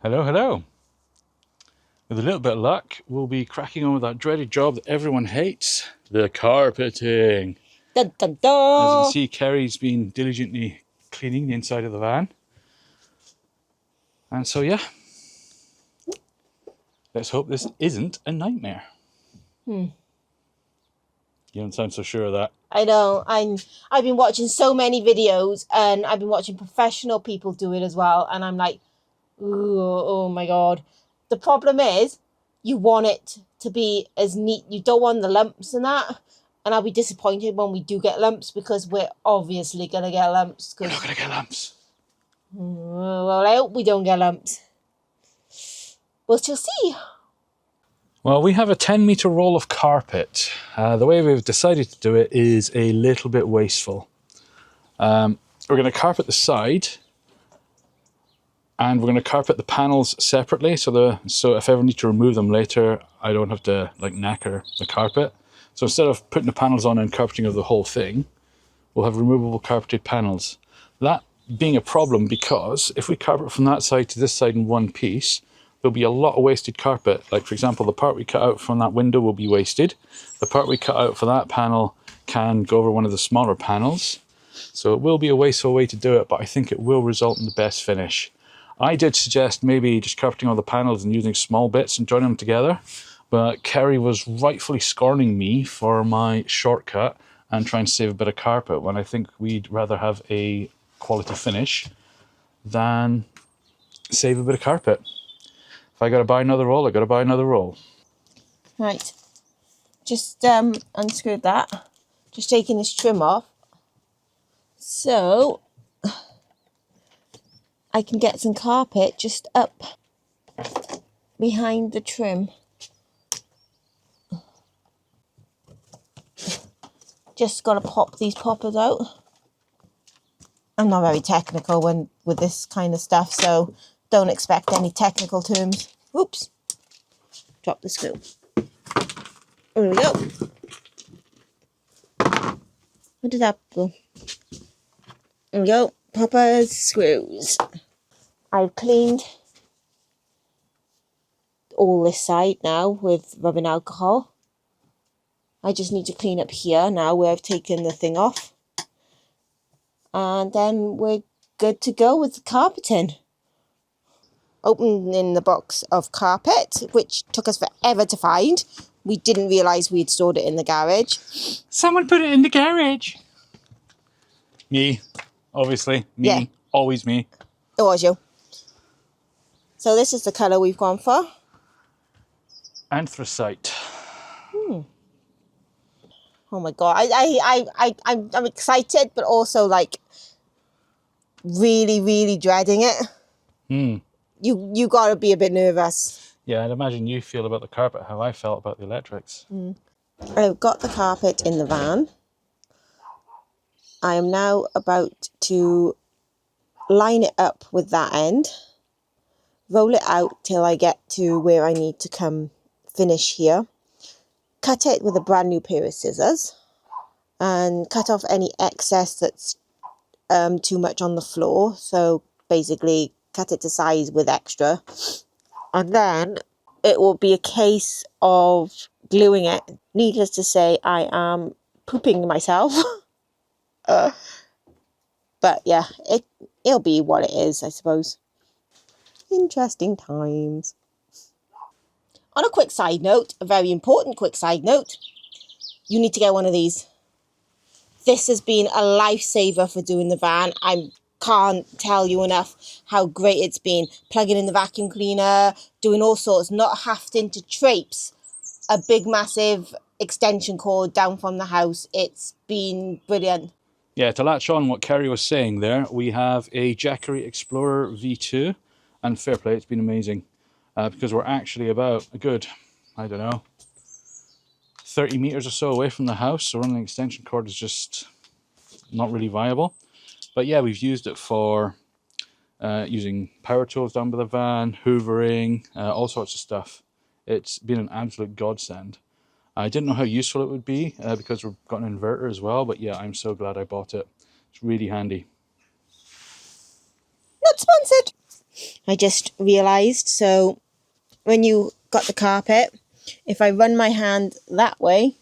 Hello, hello. With a little bit of luck, we'll be cracking on with that dreaded job that everyone hates, the carpeting. Dun, dun, dun. As you can see, Kerry's been diligently cleaning the inside of the van. And so, yeah, let's hope this isn't a nightmare. You don't sound so sure of that. I know. I've been watching so many videos, and I've been watching professional people do it as well. And I'm like, ooh, oh my God. The problem is, you want it to be as neat. You don't want the lumps and that. And I'll be disappointed when we do get lumps, because we're obviously going to get lumps. We're not going to get lumps. Well, I hope we don't get lumps. We'll still see. Well, we have a 10-meter roll of carpet. The way we've decided to do it is a little bit wasteful. We're going to carpet the side, and we're going to carpet the panels separately, so if I ever need to remove them later, I don't have to like knacker the carpet. So instead of putting the panels on and carpeting of the whole thing, we'll have removable carpeted panels. That being a problem because if we carpet from that side to this side in one piece, there'll be a lot of wasted carpet. Like, for example, the part we cut out from that window will be wasted. The part we cut out for that panel can go over one of the smaller panels. So it will be a wasteful way to do it, but I think it will result in the best finish. I did suggest maybe just carpeting all the panels and using small bits and joining them together, but Kerry was rightfully scorning me for my shortcut and trying to save a bit of carpet, when I think we'd rather have a quality finish than save a bit of carpet. If I got to buy another roll, I got to buy another roll. Right. Just unscrewed that. Just taking this trim off. So I can get some carpet just up behind the trim. Just got to pop these poppers out. I'm not very technical with this kind of stuff, so don't expect any technical terms. Oops. Drop the screw. There we go. Where did that go? There we go. Poppers, screws. I've cleaned all this side now with rubbing alcohol. I just need to clean up here now where I've taken the thing off. And then we're good to go with the carpeting. Opening the box of carpet, which took us forever to find. We didn't realise we'd stored it in the garage. Someone put it in the garage. Me, obviously. Me, Yeah. Always me. It was you. So this is the colour we've gone for. Anthracite. Oh my God, I'm excited, but also like really dreading it. You gotta be a bit nervous. Yeah, I'd imagine you feel about the carpet how I felt about the electrics. I've got the carpet in the van. I am now about to line it up with that end, roll it out till I get to where I need to come finish here. Cut it with a brand new pair of scissors and cut off any excess that's too much on the floor. So basically cut it to size with extra. And then it will be a case of gluing it. Needless to say, I am pooping myself. But yeah, it'll be what it is, I suppose. Interesting times. On a quick side note, a very important quick side note, you need to get one of these. This has been a lifesaver for doing the van. I can't tell you enough how great it's been. Plugging in the vacuum cleaner, doing all sorts, not having to traipse a big massive extension cord down from the house. It's been brilliant. Yeah, to latch on what Kerry was saying there, we have a Jackery Explorer V2, and fair play, it's been amazing. Because we're actually about a good, I don't know, 30 meters or so away from the house, so running an extension cord is just not really viable. But yeah, we've used it for using power tools down by the van, hoovering, all sorts of stuff. It's been an absolute godsend. I didn't know how useful it would be because we've got an inverter as well, but yeah, I'm so glad I bought it. It's really handy. Not sponsored. I just realised. So when you got the carpet, if I run my hand that way,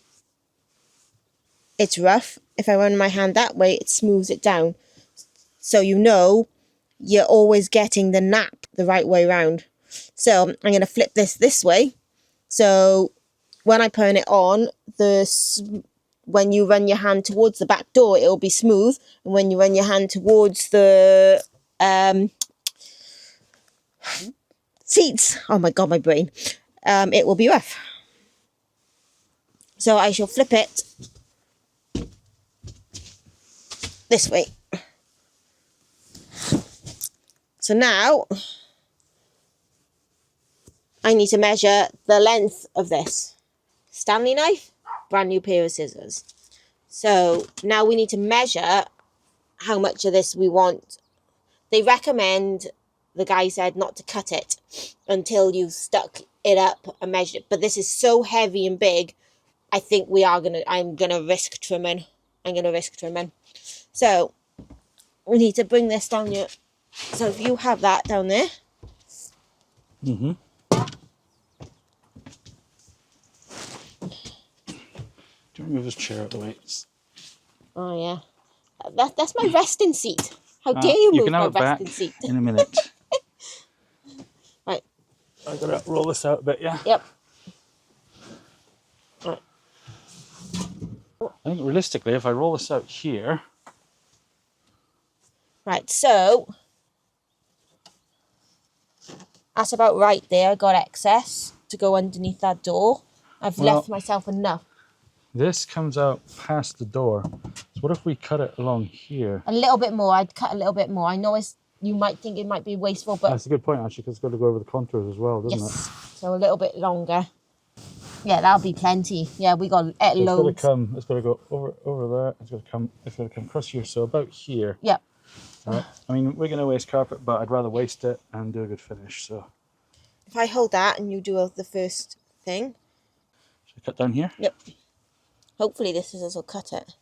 it's rough. If I run my hand that way, it smooths it down. So you know you're always getting the nap the right way round. So I'm going to flip this way. So when I turn it on, when you run your hand towards the back door, it'll be smooth. And when you run your hand towards the seats, oh my God, my brain, it will be rough. So I shall flip it this way. So now I need to measure the length of this. Stanley knife, brand new pair of scissors. So now we need to measure how much of this we want. They recommend, the guy said, not to cut it until you've stuck it up and measured it. But this is so heavy and big, I think I'm gonna risk trimming. So we need to bring this down here. So if you have that down there. Mm-hmm. Do you remove this chair out of the way? Oh yeah. That's my resting seat. How dare you move my resting seat? In a minute. Right. I gotta roll this out a bit, yeah? Yep. Right. I think realistically, if I roll this out here. Right, so that's about right there. I got excess to go underneath that door. I've left myself enough. This comes out past the door. So what if we cut it along here? A little bit more. I'd cut a little bit more. I know you might think it might be wasteful, but that's a good point actually, because it's got to go over the contours as well, doesn't it? So a little bit longer. Yeah, that'll be plenty. Yeah, we got loads. It's got to go over there. It's got to come across here. So about here. Yep. Right. I mean, we're going to waste carpet, but I'd rather waste it and do a good finish. So if I hold that and you do the first thing. Should I cut down here? Yep. Hopefully this scissors will cut it.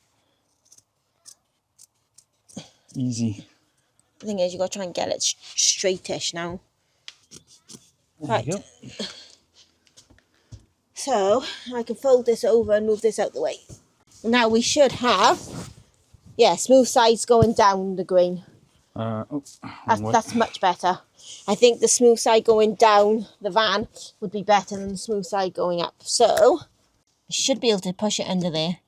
Easy. The thing is, you got to try and get it straightish now. There you go. So I can fold this over and move this out the way. Now we should have, smooth sides going down the grain. That's much better. I think the smooth side going down the van would be better than the smooth side going up. So I should be able to push it under there.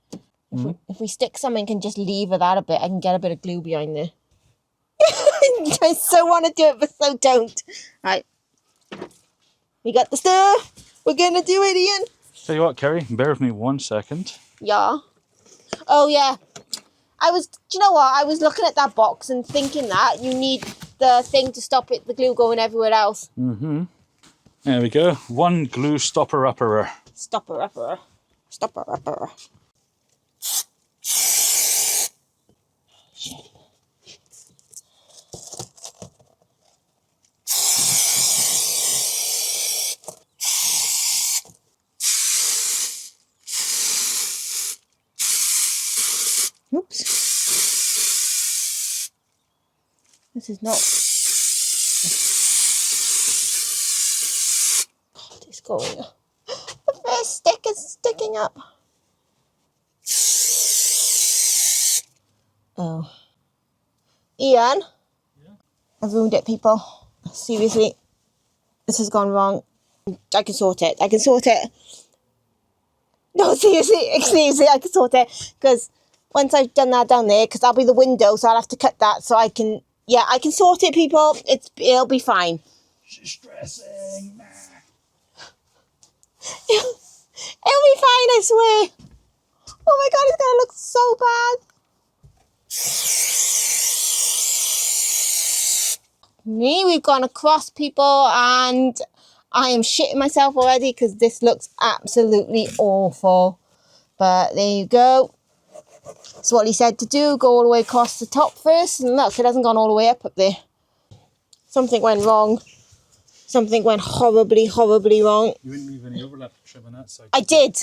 If we stick something and just lever that a bit, I can get a bit of glue behind there. I so want to do it, but so don't. Right. We got the stuff. We're going to do it, Ian. Tell you what, Kerry, bear with me 1 second. Yeah. Oh, yeah. Do you know what? I was looking at that box and thinking that you need the thing to stop the glue going everywhere else. Mm-hmm. There we go. One glue stopper-upper. Stopper-upper. Stopper-upper. Oops. This is not. God, it's going. The first stick is sticking up. Oh. Ian? Yeah? I've ruined it, people. Seriously. This has gone wrong. I can sort it. No, seriously, I can sort it. Because once I've done that down there, because that'll be the window, so I'll have to cut that so I can sort it, people. It'll be fine. She's stressing. It'll be fine, I swear. Oh my God, it's going to look so bad. We've gone across, people, and I am shitting myself already because this looks absolutely awful. But there you go. That's what he said to do. Go all the way across the top first. And look, it hasn't gone all the way up there. Something went wrong. Something went horribly, horribly wrong. You wouldn't leave any overlap trim on that side. I did.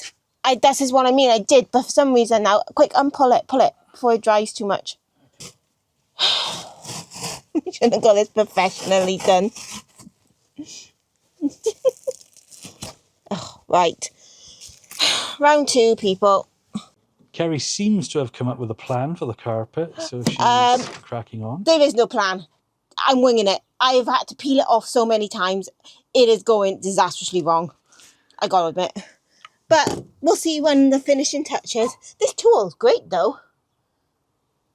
This is what I mean. I did. But for some reason now, quick, unpull it. Pull it before it dries too much. You shouldn't have got this professionally done. Oh, right. Round 2, people. Kerry seems to have come up with a plan for the carpet, so she's cracking on. There is no plan. I'm winging it. I've had to peel it off so many times. It is going disastrously wrong. I gotta admit. But we'll see when the finishing touches. This tool's great though.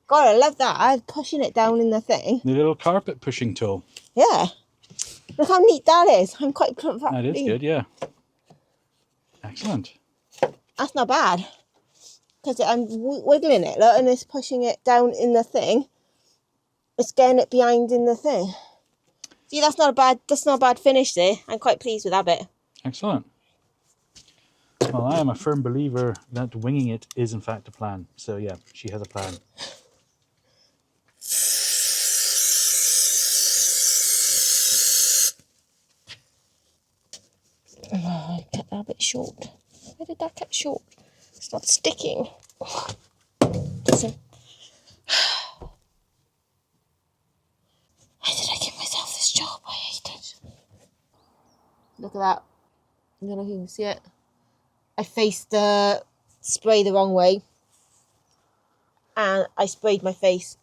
God, I love that. I'm pushing it down in the thing. The little carpet pushing tool. Yeah. Look how neat that is. I'm quite... That is good, yeah. Excellent. That's not bad. Because I'm wiggling it, look, and it's pushing it down in the thing. It's getting it behind in the thing. See, that's not a bad finish there. I'm quite pleased with that bit. Excellent. Well, I am a firm believer that winging it is in fact a plan. So yeah, she has a plan. Oh, I cut that a bit short. Why did that cut short? It's not sticking. Doesn't. Why did I give myself this job? I hate it. Look at that. I don't know if you can see it. I faced the spray the wrong way. And I sprayed my face.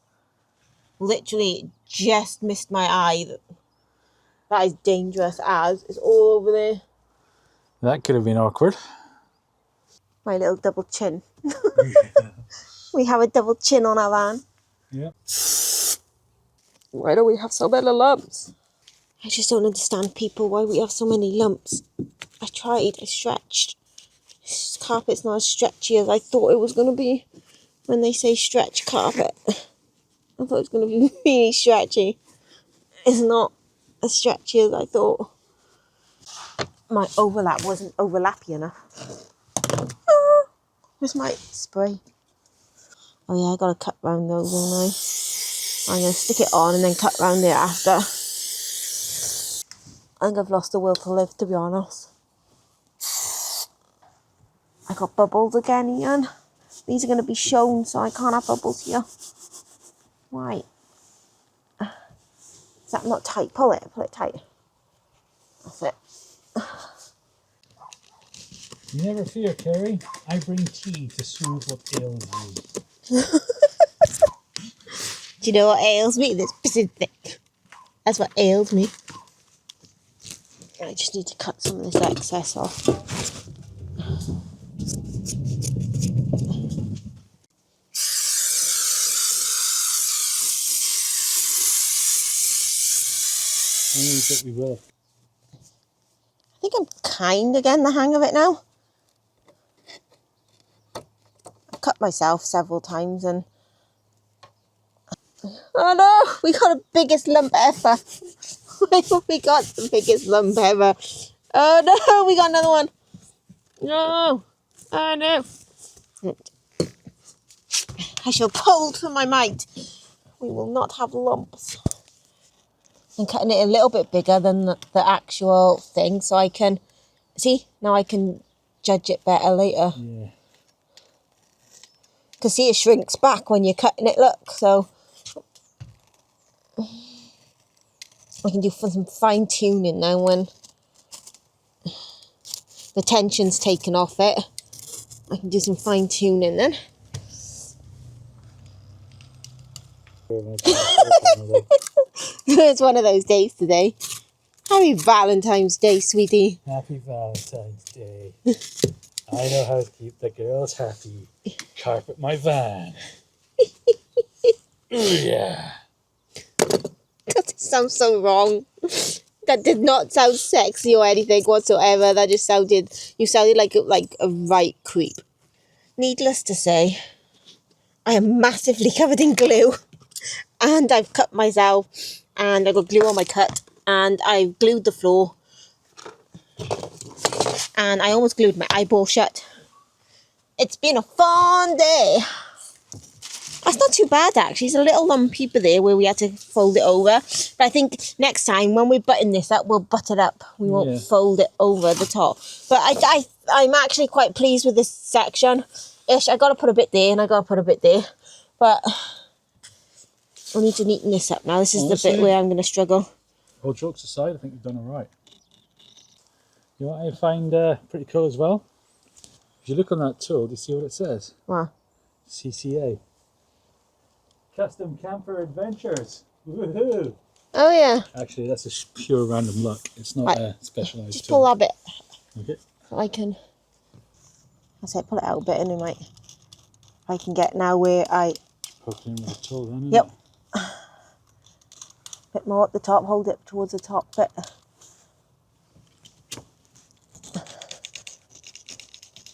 Literally just missed my eye. That is dangerous as. It's all over there. That could have been awkward. My little double chin. We have a double chin on our van. Yeah. Why do we have so many lumps? I just don't understand people, why we have so many lumps. I tried, I stretched. This carpet's not as stretchy as I thought it was going to be when they say stretch carpet. I thought it was going to be really stretchy. It's not as stretchy as I thought. My overlap wasn't overlappy enough. Where's my spray? Oh yeah, I gotta cut round those, don't I? I'm gonna stick it on and then cut round there after. I think I've lost the will to live, to be honest. I got bubbles again, Ian. These are gonna be shown, so I can't have bubbles here. Why? Is that not tight? Pull it tight. That's it. Never fear, Kerry. I bring tea to soothe what ails you. Do you know what ails me? This pissing thick. That's what ails me. I just need to cut some of this excess off. That we will. I think I'm kind of getting the hang of it now. I've cut myself several times and... Oh no! We got the biggest lump ever. We got the biggest lump ever. Oh no! We got another one. No! Oh no! I shall pull to my might. We will not have lumps. I'm cutting it a little bit bigger than the actual thing so I can... See? Now I can judge it better later. Yeah. Because see, it shrinks back when you're cutting it, look. So I can do some fine tuning now when the tension's taken off it. I can do some fine tuning then. It's one of those days today. Happy Valentine's Day, sweetie. Happy Valentine's Day. I know how to keep the girls happy. Carpet my van. Ooh, yeah. That sounds so wrong. That did not sound sexy or anything whatsoever. That just sounded... You sounded like a right creep. Needless to say, I am massively covered in glue. And I've cut myself. And I got glue on my cut. And I've glued the floor. And I almost glued my eyeball shut. It's been a fun day. That's not too bad, actually. It's a little lumpy there where we had to fold it over. But I think next time when we button this up, we'll butt it up. We won't fold it over the top. But I'm actually quite pleased with this section. Ish, I got to put a bit there and I got to put a bit there. But I need to neaten this up now. This is the Honestly, bit where I'm going to struggle. all jokes aside, I think you've done all right. You know what I find pretty cool as well? If you look on that tool, do you see what it says? Wow. CCA. Custom Camper Adventures. Woohoo! Oh yeah. Actually, that's just pure random luck. It's not Right. a specialised Just tool. pull that bit. Okay. So I can. I say pull it out a bit, and it might. I can get now where I. Poke in with a tool then. Isn't Yep. it? Bit more at the top. Hold it towards the top bit.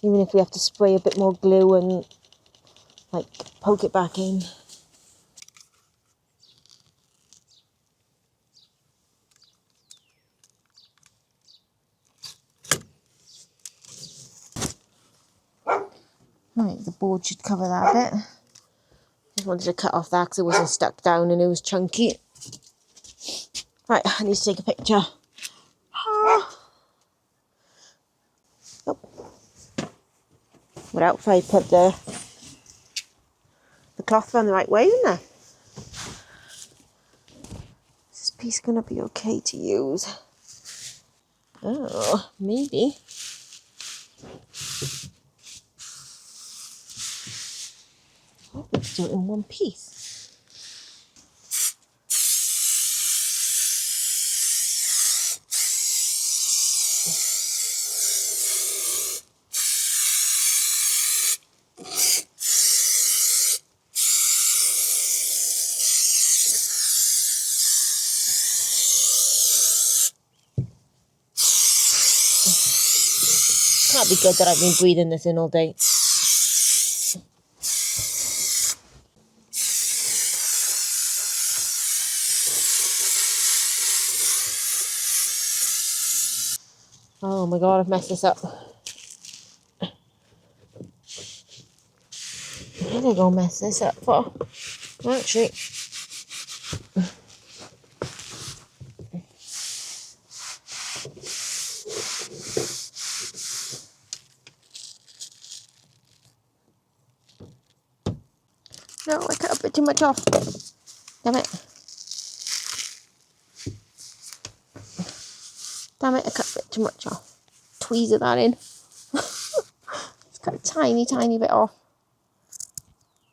Even if we have to spray a bit more glue and like poke it back in. Right, the board should cover that bit. Just wanted to cut off that because it wasn't stuck down and it was chunky. Right, I need to take a picture. Oh. Without if I put the cloth on the right way, isn't there? Is this piece gonna be okay to use? Oh, maybe. Oh, let's do it in one piece. Can't be good that I've been breathing this in all day. Oh my god, I've messed this up. Where did I go mess this up for? Actually. No, I cut a bit too much off. Damn it. Damn it, I cut a bit too much off. Tweezer that in. Just cut a tiny, tiny bit off.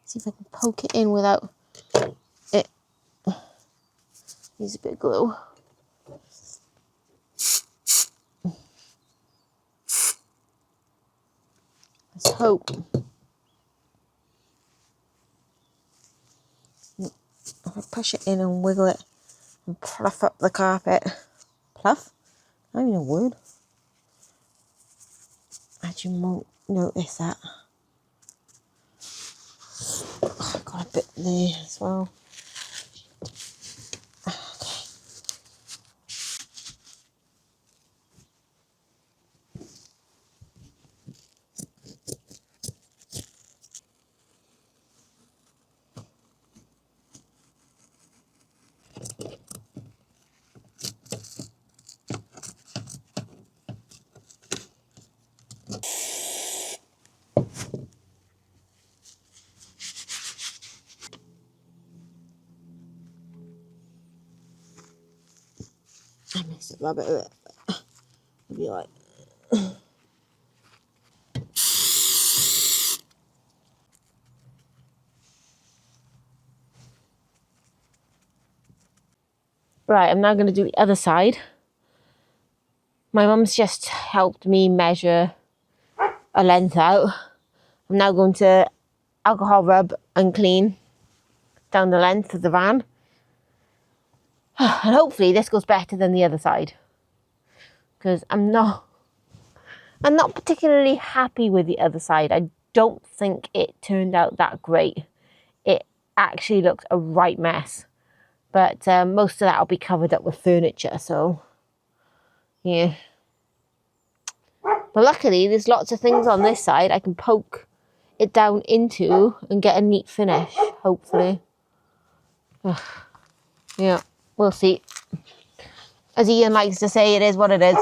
See if I can poke it in without it. Use a bit of glue. Let's hope. If I push it in and wiggle it and pluff up the carpet. Pluff? Not even a word. Actually, won't notice that. Oh, I got a bit there as well. Okay. I messed up a bit of it. I'll be like. Right, I'm now going to do the other side. My mum's just helped me measure a length out. I'm now going to alcohol rub and clean down the length of the van. And hopefully this goes better than the other side. Because I'm not particularly happy with the other side. I don't think it turned out that great. It actually looked a right mess. But most of that will be covered up with furniture, so yeah. But luckily, there's lots of things on this side I can poke it down into and get a neat finish, hopefully. Yeah, we'll see. As Ian likes to say, it is what it is.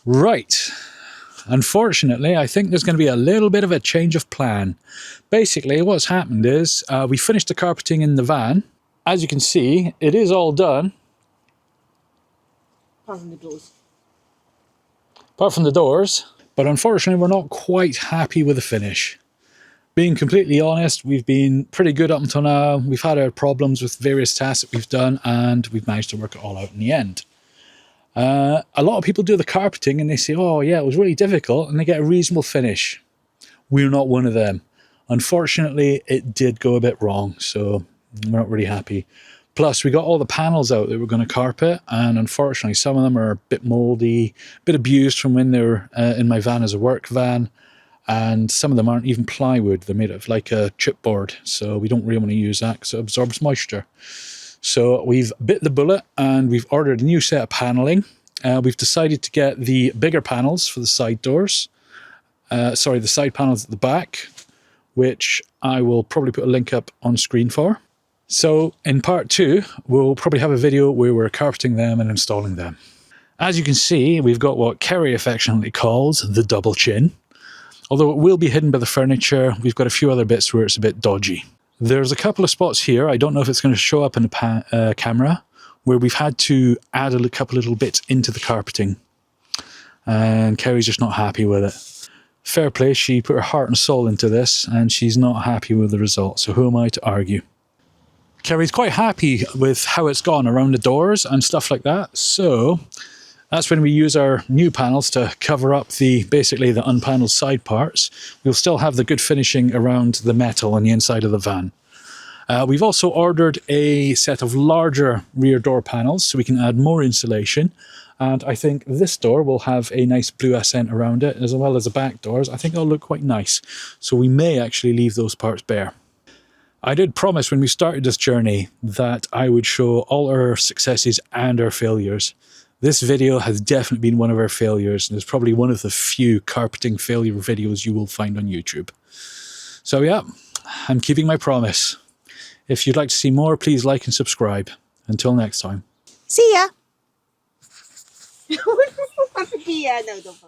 Right. Unfortunately, I think there's going to be a little bit of a change of plan. Basically, what's happened is we finished the carpeting in the van. As you can see, it is all done. Apart from the doors. Apart from the doors. But unfortunately, we're not quite happy with the finish. Being completely honest, we've been pretty good up until now. We've had our problems with various tasks that we've done, and we've managed to work it all out in the end. A lot of people do the carpeting and they say, oh yeah, it was really difficult, and they get a reasonable finish. We're not one of them. Unfortunately, it did go a bit wrong, so we're not really happy. Plus, we got all the panels out that we're going to carpet, and unfortunately, some of them are a bit mouldy, a bit abused from when they were in my van as a work van, and some of them aren't even plywood. They're made of like a chipboard, so we don't really want to use that because it absorbs moisture. So we've bit the bullet and we've ordered a new set of paneling. We've decided to get the bigger panels for the side doors. The side panels at the back, which I will probably put a link up on screen for. So in part 2, we'll probably have a video where we're carpeting them and installing them. As you can see, we've got what Kerry affectionately calls the double chin. Although it will be hidden by the furniture, we've got a few other bits where it's a bit dodgy. There's a couple of spots here, I don't know if it's going to show up in the camera, where we've had to add a couple little bits into the carpeting. And Kerry's just not happy with it. Fair play, she put her heart and soul into this, and she's not happy with the result, so who am I to argue? Kerry's quite happy with how it's gone around the doors and stuff like that, so that's when we use our new panels to cover up basically the unpaneled side parts. We'll still have the good finishing around the metal on the inside of the van. We've also ordered a set of larger rear door panels so we can add more insulation. And I think this door will have a nice blue accent around it, as well as the back doors. I think they'll look quite nice. So we may actually leave those parts bare. I did promise when we started this journey that I would show all our successes and our failures. This video has definitely been one of our failures, and it's probably one of the few carpeting failure videos you will find on YouTube. So yeah, I'm keeping my promise. If you'd like to see more, please like and subscribe. Until next time. See ya! Yeah, no, don't.